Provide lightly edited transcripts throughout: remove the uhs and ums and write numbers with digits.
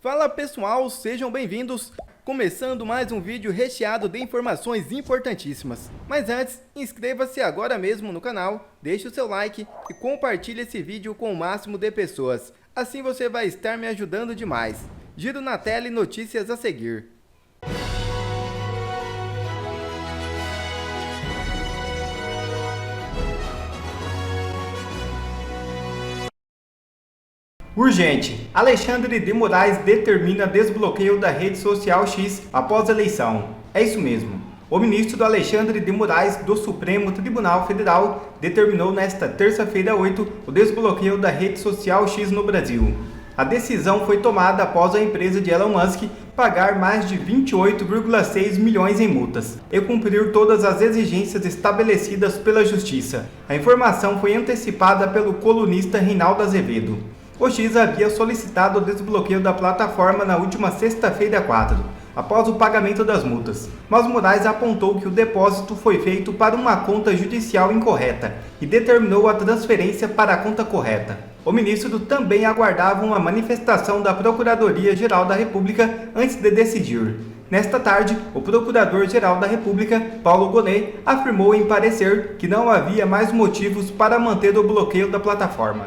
Fala pessoal, sejam bem-vindos! Começando mais um vídeo recheado de informações importantíssimas. Mas antes, inscreva-se agora mesmo no canal, deixe o seu like e compartilhe esse vídeo com o máximo de pessoas. Assim você vai estar me ajudando demais. Giro na tela e notícias a seguir. Urgente! Alexandre de Moraes determina desbloqueio da rede social X após eleição. É isso mesmo. O ministro Alexandre de Moraes do Supremo Tribunal Federal determinou nesta terça-feira 8 o desbloqueio da rede social X no Brasil. A decisão foi tomada após a empresa de Elon Musk pagar mais de 28,6 milhões em multas e cumprir todas as exigências estabelecidas pela Justiça. A informação foi antecipada pelo colunista Reinaldo Azevedo. O X havia solicitado o desbloqueio da plataforma na última sexta-feira 4, após o pagamento das multas, mas Moraes apontou que o depósito foi feito para uma conta judicial incorreta e determinou a transferência para a conta correta. O ministro também aguardava uma manifestação da Procuradoria-Geral da República antes de decidir. Nesta tarde, o Procurador-Geral da República, Paulo Gonet, afirmou em parecer que não havia mais motivos para manter o bloqueio da plataforma.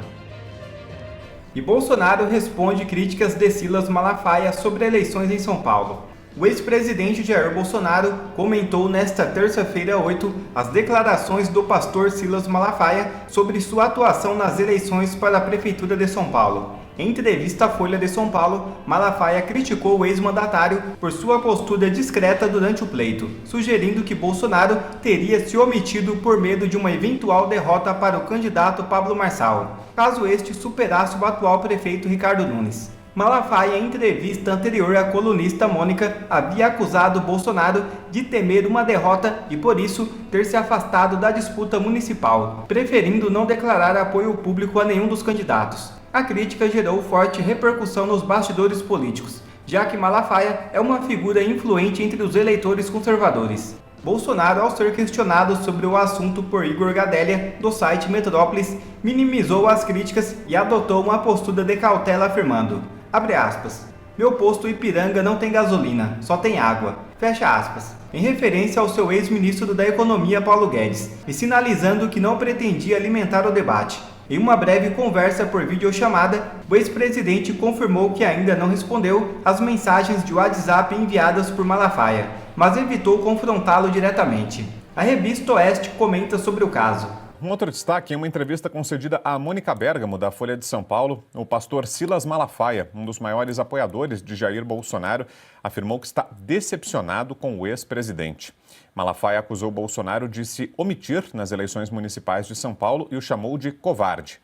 E Bolsonaro responde críticas de Silas Malafaia sobre eleições em São Paulo. O ex-presidente Jair Bolsonaro comentou nesta terça-feira 8 as declarações do pastor Silas Malafaia sobre sua atuação nas eleições para a Prefeitura de São Paulo. Em entrevista à Folha de São Paulo, Malafaia criticou o ex-mandatário por sua postura discreta durante o pleito, sugerindo que Bolsonaro teria se omitido por medo de uma eventual derrota para o candidato Pablo Marçal, caso este superasse o atual prefeito Ricardo Nunes. Malafaia, em entrevista anterior à colunista Mônica, havia acusado Bolsonaro de temer uma derrota e, por isso, ter se afastado da disputa municipal, preferindo não declarar apoio público a nenhum dos candidatos. A crítica gerou forte repercussão nos bastidores políticos, já que Malafaia é uma figura influente entre os eleitores conservadores. Bolsonaro, ao ser questionado sobre o assunto por Igor Gadelha, do site Metrópolis, minimizou as críticas e adotou uma postura de cautela afirmando, abre aspas, meu posto Ipiranga não tem gasolina, só tem água, fecha aspas, em referência ao seu ex-ministro da Economia Paulo Guedes, e sinalizando que não pretendia alimentar o debate. Em uma breve conversa por videochamada, o ex-presidente confirmou que ainda não respondeu às mensagens de WhatsApp enviadas por Malafaia, mas evitou confrontá-lo diretamente. A revista Oeste comenta sobre o caso. Um outro destaque, em uma entrevista concedida a Mônica Bergamo, da Folha de São Paulo, o pastor Silas Malafaia, um dos maiores apoiadores de Jair Bolsonaro, afirmou que está decepcionado com o ex-presidente. Malafaia acusou Bolsonaro de se omitir nas eleições municipais de São Paulo e o chamou de covarde.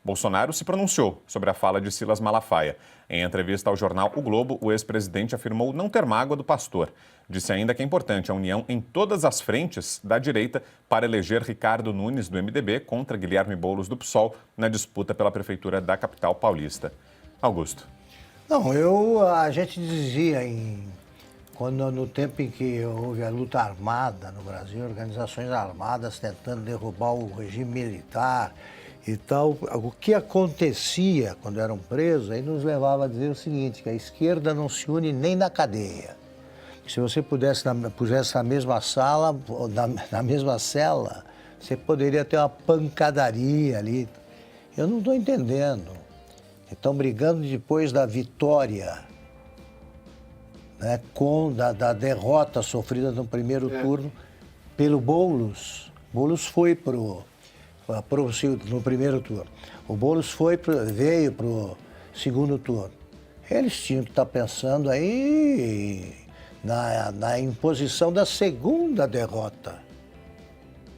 Bolsonaro se pronunciou sobre a fala de Silas Malafaia. Em entrevista ao jornal O Globo, o ex-presidente afirmou não ter mágoa do pastor. Disse ainda que é importante a união em todas as frentes da direita para eleger Ricardo Nunes, do MDB, contra Guilherme Boulos, do PSOL, na disputa pela prefeitura da capital paulista. Augusto. Não, a gente dizia no tempo em que houve a luta armada no Brasil, organizações armadas tentando derrubar o regime militar e tal, o que acontecia quando eram presos, aí nos levava a dizer o seguinte, que a esquerda não se une nem na cadeia. Se você pusesse na mesma sala, na mesma cela, você poderia ter uma pancadaria ali. Eu não estou entendendo. Estão brigando depois da vitória, né, da derrota sofrida no primeiro turno pelo Boulos. Boulos foi no primeiro turno. O Boulos veio para o segundo turno. Eles tinham que estar pensando aí na imposição da segunda derrota.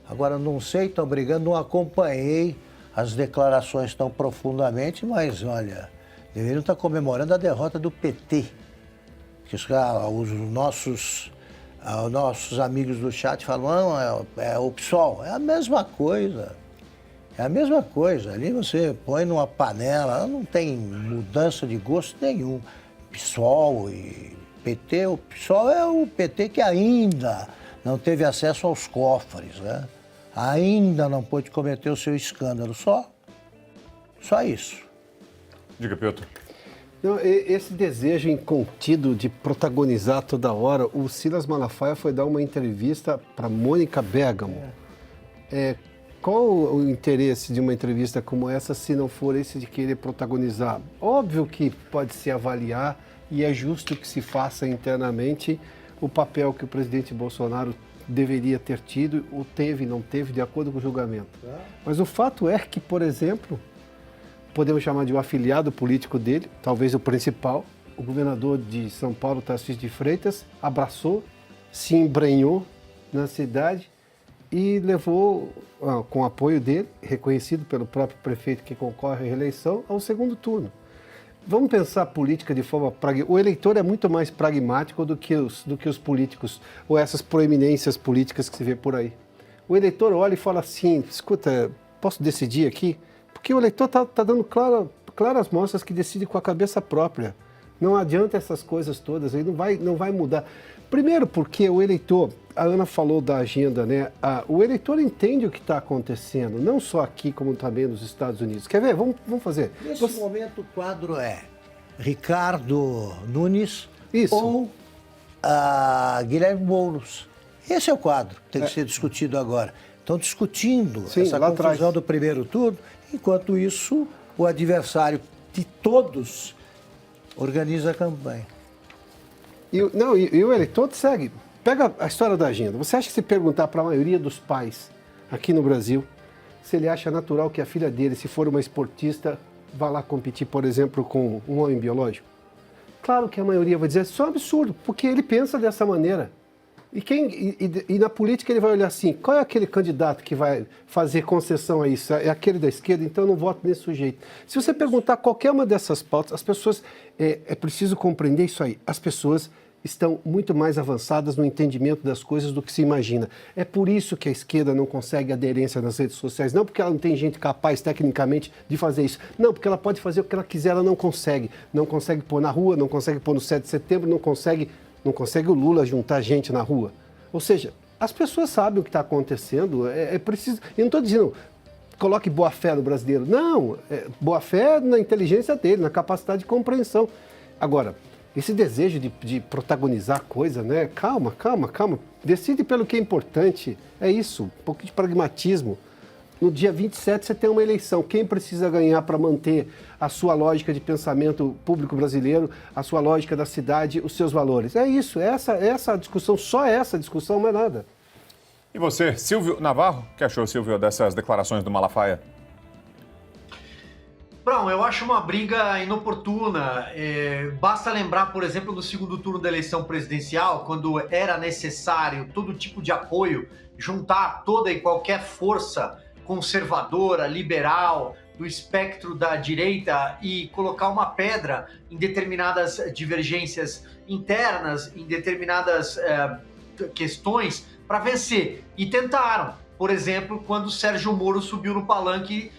Agora, não sei, estão brigando, não acompanhei as declarações tão profundamente, mas, olha, deveriam estar comemorando a derrota do PT. Que os nossos amigos do chat falam, não, é o PSOL. É a mesma coisa. É a mesma coisa. Ali você põe numa panela, não tem mudança de gosto nenhum. PSOL e PT, o PSOL é o PT que ainda não teve acesso aos cofres, né? Ainda não pôde cometer o seu escândalo, só isso. Diga, Piotr. Não, esse desejo incontido de protagonizar toda hora, o Silas Malafaia foi dar uma entrevista para Mônica Bergamo. Qual o interesse de uma entrevista como essa se não for esse de querer protagonizar? Óbvio que pode se avaliar e é justo que se faça internamente o papel que o presidente Bolsonaro deveria ter tido, ou teve, não teve, de acordo com o julgamento. Mas o fato é que, por exemplo, podemos chamar de um afiliado político dele, talvez o principal, o governador de São Paulo, Tarcísio de Freitas, abraçou, se embrenhou na cidade e levou, com o apoio dele, reconhecido pelo próprio prefeito que concorre à reeleição, ao segundo turno. Vamos pensar a política de forma pragmática. O eleitor é muito mais pragmático do que os políticos, ou essas proeminências políticas que se vê por aí. O eleitor olha e fala assim, escuta, posso decidir aqui? Porque o eleitor está dando claras mostras que decide com a cabeça própria. Não adianta essas coisas todas, aí não vai mudar. Primeiro porque o eleitor, a Ana falou da agenda, né? O eleitor entende o que está acontecendo, não só aqui como também nos Estados Unidos. Quer ver? Vamos fazer. Nesse momento o quadro é Ricardo Nunes ou Guilherme Boulos. Esse é o quadro que tem que ser discutido agora. Estão discutindo essa confusão do primeiro turno. Enquanto isso, o adversário de todos organiza a campanha. E o eleitor segue. Pega a história da agenda. Você acha que se perguntar para a maioria dos pais aqui no Brasil se ele acha natural que a filha dele, se for uma esportista, vá lá competir, por exemplo, com um homem biológico? Claro que a maioria vai dizer, isso é um absurdo, porque ele pensa dessa maneira. E na política ele vai olhar assim, qual é aquele candidato que vai fazer concessão a isso? É aquele da esquerda, então eu não voto nesse sujeito. Se você perguntar qualquer uma dessas pautas, as pessoas, é preciso compreender isso aí, as pessoas estão muito mais avançadas no entendimento das coisas do que se imagina. É por isso que a esquerda não consegue aderência nas redes sociais, não porque ela não tem gente capaz tecnicamente de fazer isso, não, porque ela pode fazer o que ela quiser, ela não consegue pôr na rua, não consegue pôr no 7 de setembro, não consegue o Lula juntar gente na rua. Ou seja, as pessoas sabem o que está acontecendo, é preciso... Eu não estou dizendo, coloque boa-fé no brasileiro. Não, boa-fé na inteligência dele, na capacidade de compreensão. Agora, esse desejo de protagonizar a coisa, né? Calma. Decide pelo que é importante. É isso, um pouco de pragmatismo. No dia 27 você tem uma eleição. Quem precisa ganhar para manter a sua lógica de pensamento público brasileiro, a sua lógica da cidade, os seus valores? É isso, essa discussão, só essa discussão, não é nada. E você, Silvio Navarro, o que achou, Silvio, dessas declarações do Malafaia? Brown, eu acho uma briga inoportuna. Basta lembrar, por exemplo, do segundo turno da eleição presidencial, quando era necessário todo tipo de apoio, juntar toda e qualquer força conservadora, liberal, do espectro da direita e colocar uma pedra em determinadas divergências internas, em determinadas questões para vencer. E tentaram. Por exemplo, quando o Sérgio Moro subiu no palanque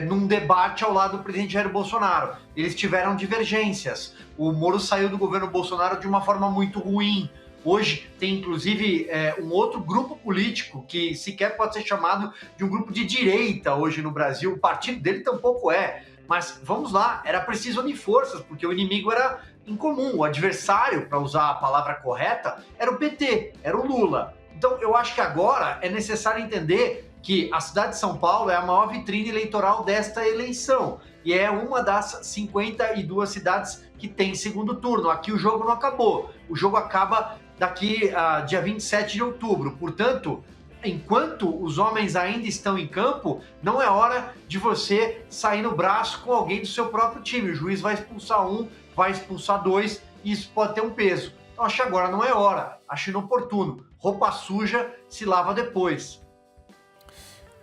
num debate ao lado do presidente Jair Bolsonaro. Eles tiveram divergências. O Moro saiu do governo Bolsonaro de uma forma muito ruim. Hoje tem, inclusive, um outro grupo político que sequer pode ser chamado de um grupo de direita hoje no Brasil. O partido dele tampouco é. Mas vamos lá, era preciso unir forças, porque o inimigo era incomum. O adversário, para usar a palavra correta, era o PT, era o Lula. Então, eu acho que agora é necessário entender que a cidade de São Paulo é a maior vitrine eleitoral desta eleição e é uma das 52 cidades que tem segundo turno. Aqui o jogo não acabou, o jogo acaba daqui dia 27 de outubro. Portanto, enquanto os homens ainda estão em campo, não é hora de você sair no braço com alguém do seu próprio time. O juiz vai expulsar um, vai expulsar dois e isso pode ter um peso. Então acho que agora não é hora, acho inoportuno. Roupa suja se lava depois.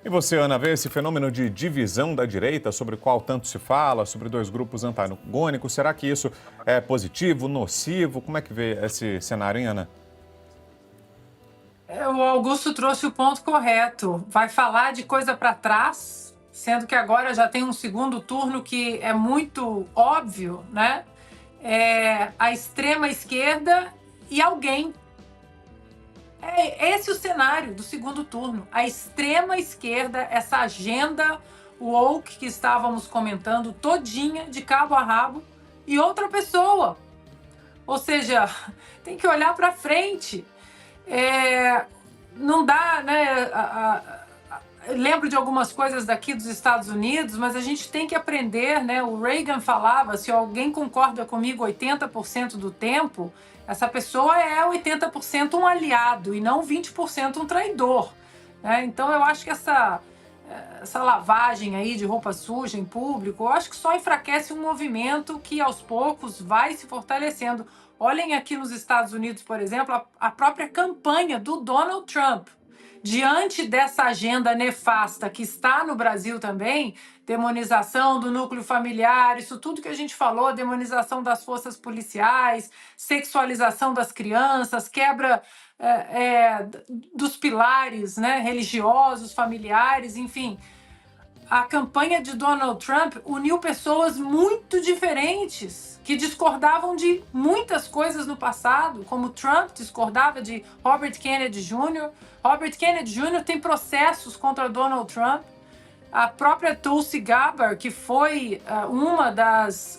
E você, Ana, vê esse fenômeno de divisão da direita, sobre o qual tanto se fala, sobre dois grupos antagônicos, será que isso é positivo, nocivo? Como é que vê esse cenário, hein, Ana? O Augusto trouxe o ponto correto. Vai falar de coisa para trás, sendo que agora já tem um segundo turno que é muito óbvio, né? A extrema esquerda e alguém. É esse o cenário do segundo turno. A extrema esquerda, essa agenda woke que estávamos comentando, todinha, de cabo a rabo, e outra pessoa. Ou seja, tem que olhar para frente. Não dá, né? Lembro de algumas coisas daqui dos Estados Unidos, mas a gente tem que aprender, né? O Reagan falava, se alguém concorda comigo 80% do tempo, essa pessoa é 80% um aliado e não 20% um traidor, né? Então eu acho que essa lavagem aí de roupa suja em público, eu acho que só enfraquece um movimento que aos poucos vai se fortalecendo. Olhem aqui nos Estados Unidos, por exemplo, a própria campanha do Donald Trump. Diante dessa agenda nefasta que está no Brasil também, demonização do núcleo familiar, isso tudo que a gente falou, demonização das forças policiais, sexualização das crianças, quebra dos pilares, né, religiosos, familiares, enfim. A campanha de Donald Trump uniu pessoas muito diferentes, que discordavam de muitas coisas no passado, como Trump discordava de Robert Kennedy Jr. Robert Kennedy Jr. tem processos contra Donald Trump. A própria Tulsi Gabbard, que foi uma das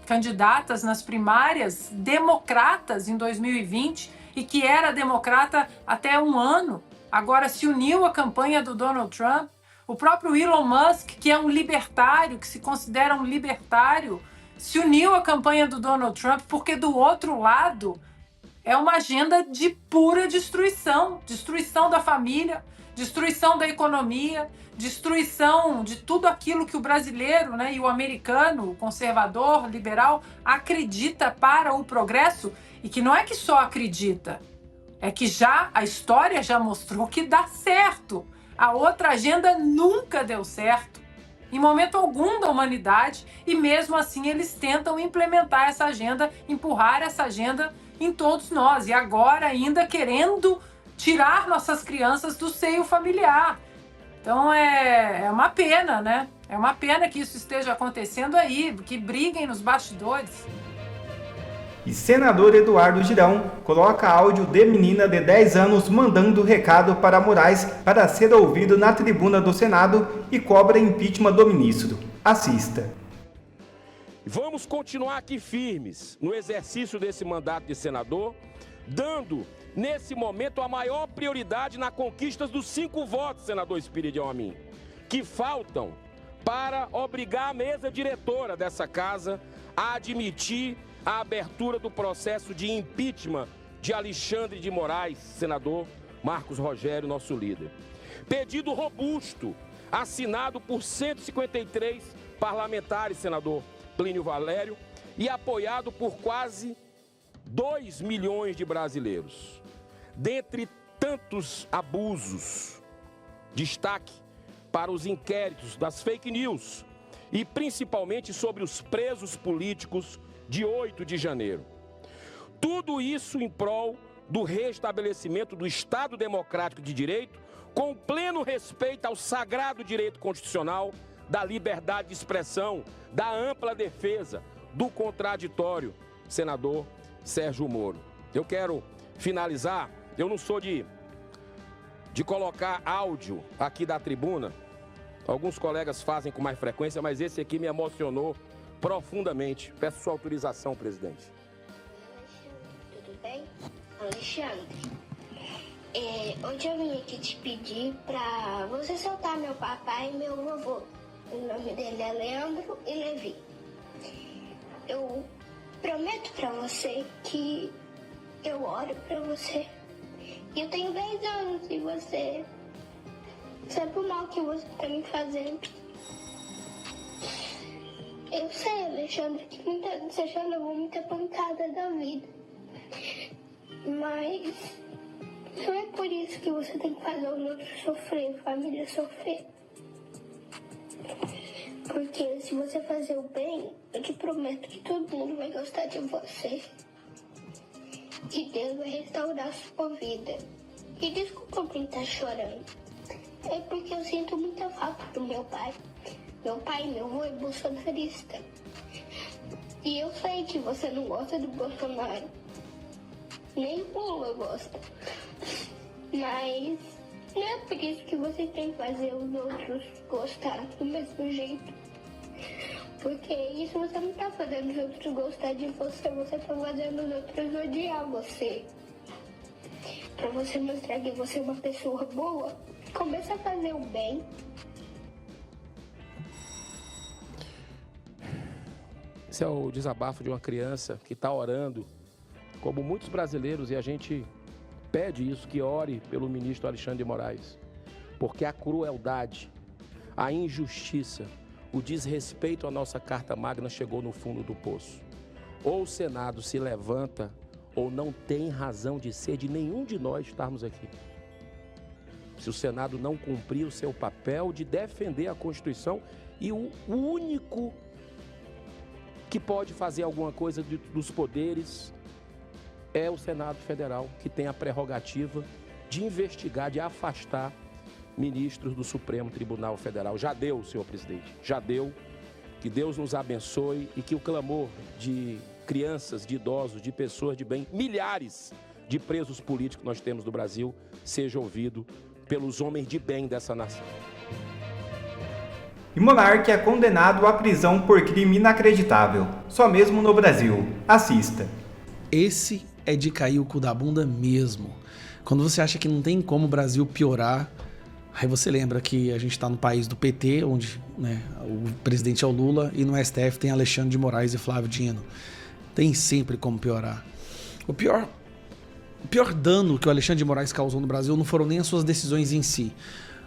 candidatas nas primárias democratas em 2020 e que era democrata até um ano, agora se uniu à campanha do Donald Trump. O próprio Elon Musk, que é um libertário, que se considera um libertário, se uniu à campanha do Donald Trump, porque do outro lado é uma agenda de pura destruição. Destruição da família, destruição da economia, destruição de tudo aquilo que o brasileiro, né, e o americano, o conservador, liberal, acredita para o progresso, e que não é que só acredita, é que a história já mostrou que dá certo. A outra agenda nunca deu certo, em momento algum da humanidade, e mesmo assim eles tentam implementar essa agenda, empurrar essa agenda em todos nós, e agora ainda querendo tirar nossas crianças do seio familiar. Então é uma pena, né? É uma pena que isso esteja acontecendo aí, que briguem nos bastidores. E senador Eduardo Girão coloca áudio de menina de 10 anos mandando recado para Moraes para ser ouvido na tribuna do Senado e cobra impeachment do ministro. Assista. Vamos continuar aqui firmes no exercício desse mandato de senador, dando, nesse momento, a maior prioridade na conquista dos 5 votos, senador Espírito Amin, que faltam para obrigar a mesa diretora dessa casa a admitir a abertura do processo de impeachment de Alexandre de Moraes, senador Marcos Rogério, nosso líder. Pedido robusto, assinado por 153 parlamentares, senador Plínio Valério, e apoiado por quase 2 milhões de brasileiros. Dentre tantos abusos, destaque para os inquéritos das fake news e principalmente sobre os presos políticos de 8 de janeiro. Tudo isso em prol do restabelecimento do Estado Democrático de Direito, com pleno respeito ao sagrado direito constitucional, da liberdade de expressão, da ampla defesa, do contraditório, senador Sérgio Moro. Eu quero finalizar, eu não sou de colocar áudio aqui da tribuna, alguns colegas fazem com mais frequência, mas esse aqui me emocionou profundamente. Peço sua autorização, presidente. Tudo bem? Alexandre, hoje eu vim aqui te pedir para você soltar meu papai e meu vovô. O nome dele é Leandro e Levi. Eu prometo para você que eu oro para você. Eu tenho 10 anos e você sabe o mal que você está me fazendo. Eu sei, Alexandre, que você já levou muita pancada da vida. Mas não é por isso que você tem que fazer os outros sofrer, a família sofrer. Porque se você fazer o bem, eu te prometo que todo mundo vai gostar de você. E Deus vai restaurar a sua vida. E desculpa por estar chorando. É porque eu sinto muita falta do meu pai. Meu pai e meu avô é bolsonarista. E eu sei que você não gosta do Bolsonaro. Nem o Lula gosta. Mas não é por isso que você tem que fazer os outros gostar do mesmo jeito. Porque isso você não tá fazendo os outros gostar de você, você tá fazendo os outros odiar você. Pra você mostrar que você é uma pessoa boa, começa a fazer o bem. Esse é o desabafo de uma criança que está orando, como muitos brasileiros, e a gente pede isso, que ore pelo ministro Alexandre de Moraes. Porque a crueldade, a injustiça, o desrespeito à nossa Carta Magna chegou no fundo do poço. Ou o Senado se levanta, ou não tem razão de ser de nenhum de nós estarmos aqui. Se o Senado não cumprir o seu papel de defender a Constituição, e o único que pode fazer alguma coisa dos poderes é o Senado Federal, que tem a prerrogativa de investigar, de afastar ministros do Supremo Tribunal Federal. Já deu, senhor presidente, já deu. Que Deus nos abençoe e que o clamor de crianças, de idosos, de pessoas de bem, milhares de presos políticos que nós temos no Brasil, seja ouvido pelos homens de bem dessa nação. E monarca é condenado à prisão por crime inacreditável. Só mesmo no Brasil. Assista. Esse é de cair o cu da bunda mesmo. Quando você acha que não tem como o Brasil piorar, aí você lembra que a gente está no país do PT, onde, né, o presidente é o Lula, e no STF tem Alexandre de Moraes e Flávio Dino. Tem sempre como piorar. O pior dano que o Alexandre de Moraes causou no Brasil não foram nem as suas decisões em si,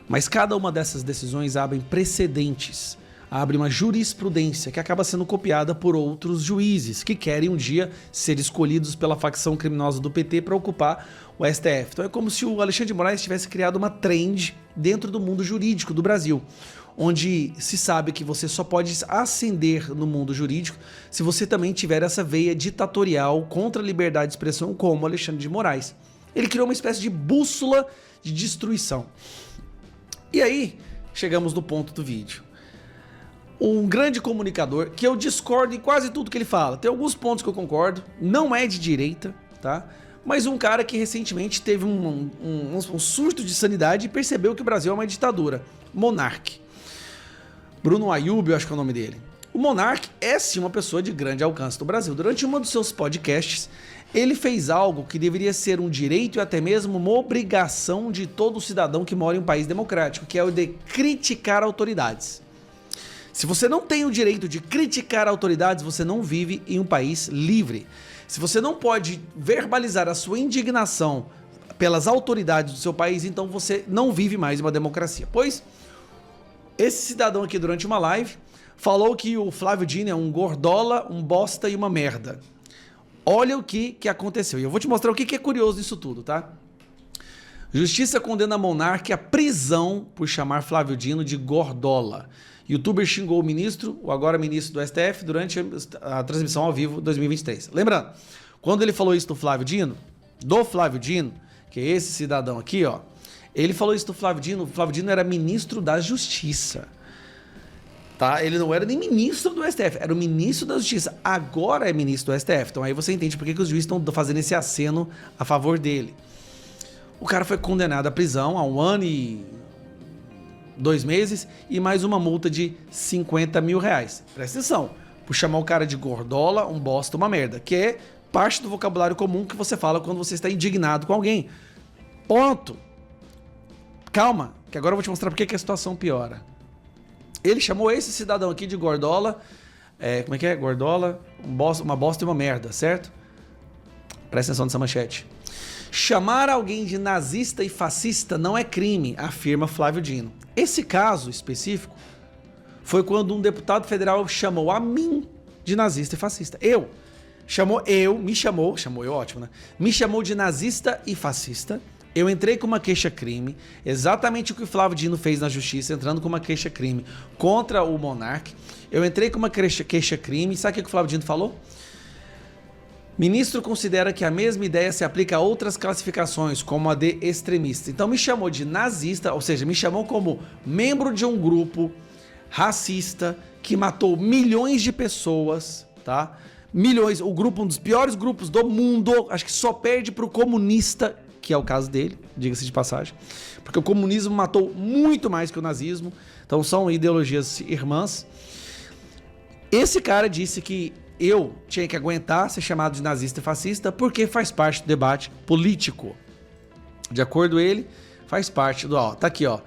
mas cada uma dessas decisões abre precedentes, abre uma jurisprudência que acaba sendo copiada por outros juízes que querem um dia ser escolhidos pela facção criminosa do PT para ocupar o STF. Então é como se o Alexandre de Moraes tivesse criado uma trend dentro do mundo jurídico do Brasil, onde se sabe que você só pode ascender no mundo jurídico se você também tiver essa veia ditatorial contra a liberdade de expressão, como Alexandre de Moraes. Ele criou uma espécie de bússola de destruição. E aí, chegamos no ponto do vídeo. Um grande comunicador, que eu discordo em quase tudo que ele fala, tem alguns pontos que eu concordo, não é de direita, tá? Mas um cara que recentemente teve um surto de sanidade e percebeu que o Brasil é uma ditadura. Monark. Bruno Ayub, eu acho que é o nome dele. O Monark é sim uma pessoa de grande alcance no Brasil. Durante um dos seus podcasts, ele fez algo que deveria ser um direito e até mesmo uma obrigação de todo cidadão que mora em um país democrático, que é o de criticar autoridades. Se você não tem o direito de criticar autoridades, você não vive em um país livre. Se você não pode verbalizar a sua indignação pelas autoridades do seu país, então você não vive mais uma democracia. Pois esse cidadão aqui, durante uma live, falou que o Flávio Dino é um gordola, um bosta e uma merda. Olha o que aconteceu. E eu vou te mostrar o que é curioso nisso tudo, tá? Justiça condena Monark à prisão por chamar Flávio Dino de gordola. Youtuber xingou o ministro, o agora ministro do STF, durante a transmissão ao vivo 2023. Lembrando, quando ele falou isso do Flávio Dino, que é esse cidadão aqui, ó, ele falou isso do Flávio Dino. O Flávio Dino era ministro da Justiça. Tá? Ele não era nem ministro do STF, era o ministro da Justiça. Agora é ministro do STF. Então aí você entende por que os juízes estão fazendo esse aceno a favor dele. O cara foi condenado à prisão a 1 ano e 2 meses e mais uma multa de R$50 mil. Presta atenção, por chamar o cara de gordola, um bosta, uma merda, que é parte do vocabulário comum que você fala quando você está indignado com alguém. Ponto. Calma, que agora eu vou te mostrar por que a situação piora. Ele chamou esse cidadão aqui de gordola, como é que é? Gordola, uma bosta e uma merda, certo? Presta atenção nessa manchete. Chamar alguém de nazista e fascista não é crime, afirma Flávio Dino. Esse caso específico foi quando um deputado federal chamou a mim de nazista e fascista. Me chamou de nazista e fascista. Eu entrei com uma queixa-crime, exatamente o que o Flávio Dino fez na justiça, entrando com uma queixa-crime contra o Monark. Eu entrei com uma queixa-crime, sabe o que o Flávio Dino falou? Ministro considera que a mesma ideia se aplica a outras classificações, como a de extremista. Então me chamou de nazista, ou seja, me chamou como membro de um grupo racista que matou milhões de pessoas, tá? Milhões, o grupo, um dos piores grupos do mundo, acho que só perde para o comunista, que é o caso dele, diga-se de passagem, porque o comunismo matou muito mais que o nazismo, então são ideologias irmãs. Esse cara disse que eu tinha que aguentar ser chamado de nazista e fascista porque faz parte do debate político. De acordo com ele, faz parte do... Ó, tá aqui, ó.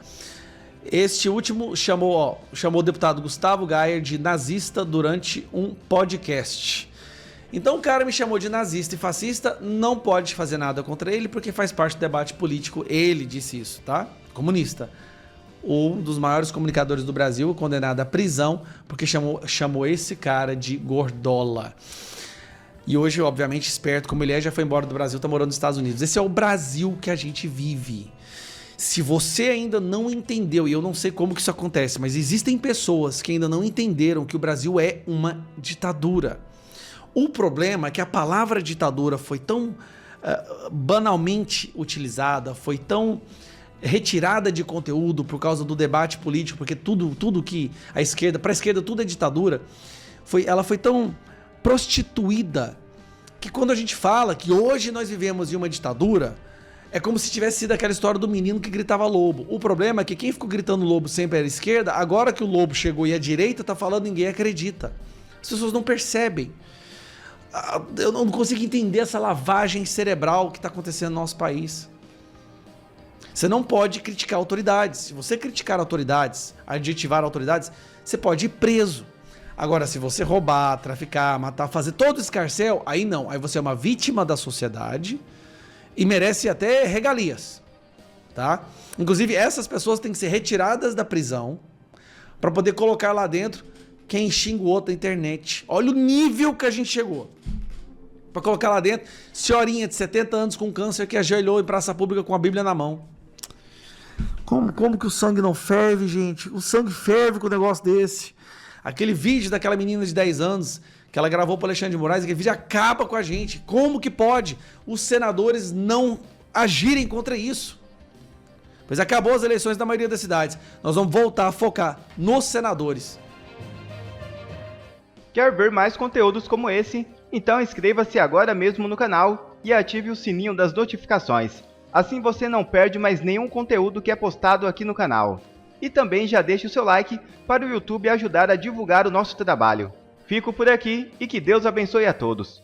Este último chamou o deputado Gustavo Gayer de nazista durante um podcast. Então o cara me chamou de nazista e fascista, não pode fazer nada contra ele porque faz parte do debate político. Ele disse isso, tá? Comunista. Um dos maiores comunicadores do Brasil, condenado à prisão porque chamou esse cara de gordola. E hoje, obviamente, esperto como ele é, já foi embora do Brasil, tá morando nos Estados Unidos. Esse é o Brasil que a gente vive. Se você ainda não entendeu, e eu não sei como que isso acontece, mas existem pessoas que ainda não entenderam que o Brasil é uma ditadura. O problema é que a palavra ditadura foi tão banalmente utilizada, foi tão retirada de conteúdo por causa do debate político, porque tudo que a esquerda, para a esquerda tudo é ditadura, ela foi tão prostituída que quando a gente fala que hoje nós vivemos em uma ditadura, é como se tivesse sido aquela história do menino que gritava lobo. O problema é que quem ficou gritando lobo sempre era a esquerda, agora que o lobo chegou e a direita tá falando, ninguém acredita. As pessoas não percebem. Eu não consigo entender essa lavagem cerebral que está acontecendo no nosso país. Você não pode criticar autoridades. Se você criticar autoridades, adjetivar autoridades, você pode ir preso. Agora, se você roubar, traficar, matar, fazer todo esse escarcéu, aí não. Aí você é uma vítima da sociedade e merece até regalias, tá? Inclusive, essas pessoas têm que ser retiradas da prisão para poder colocar lá dentro quem xinga o outro na internet. Olha o nível que a gente chegou. Para colocar lá dentro senhorinha de 70 anos com câncer que ajoelhou em praça pública com a Bíblia na mão. Como que o sangue não ferve, gente? O sangue ferve com um negócio desse. Aquele vídeo daquela menina de 10 anos que ela gravou para Alexandre de Moraes, aquele vídeo acaba com a gente. Como que pode os senadores não agirem contra isso? Pois acabou as eleições na maioria das cidades. Nós vamos voltar a focar nos senadores. Quer ver mais conteúdos como esse? Então inscreva-se agora mesmo no canal e ative o sininho das notificações. Assim você não perde mais nenhum conteúdo que é postado aqui no canal. E também já deixe o seu like para o YouTube ajudar a divulgar o nosso trabalho. Fico por aqui e que Deus abençoe a todos.